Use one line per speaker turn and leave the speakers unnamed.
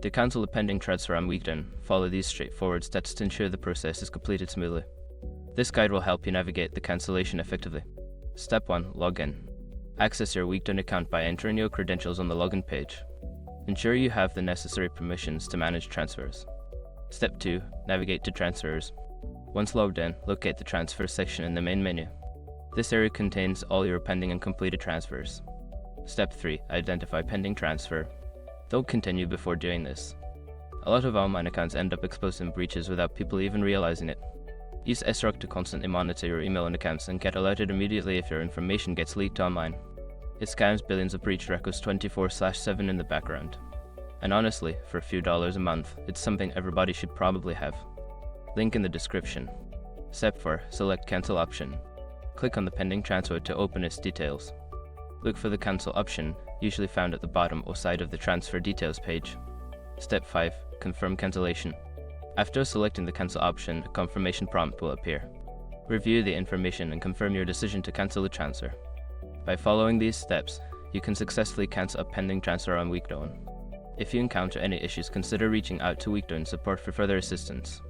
To cancel a pending transfer on Weekdone, follow these straightforward steps to ensure the process is completed smoothly. This guide will help you navigate the cancellation effectively. Step 1. Log in. Access your Weekdone account by entering your credentials on the login page. Ensure you have the necessary permissions to manage transfers. Step 2. Navigate to Transfers. Once logged in, locate the Transfers section in the main menu. This area contains all your pending and completed transfers. Step 3. Identify pending transfer. Don't continue before doing this. A lot of online accounts end up exposing breaches without people even realizing it. Use SROC to constantly monitor your email and accounts and get alerted immediately if your information gets leaked online. It scans billions of breach records 24/7 in the background. And honestly, for a few dollars a month, it's something everybody should probably have. Link in the description. Step 4. Select Cancel option. Click on the pending transfer to open its details. Look for the Cancel option, usually found at the bottom or side of the transfer details page. Step 5. Confirm cancellation. After selecting the cancel option, a confirmation prompt will appear. Review the information and confirm your decision to cancel the transfer. By following these steps, you can successfully cancel a pending transfer on Weekdone. If you encounter any issues, consider reaching out to Weekdone support for further assistance.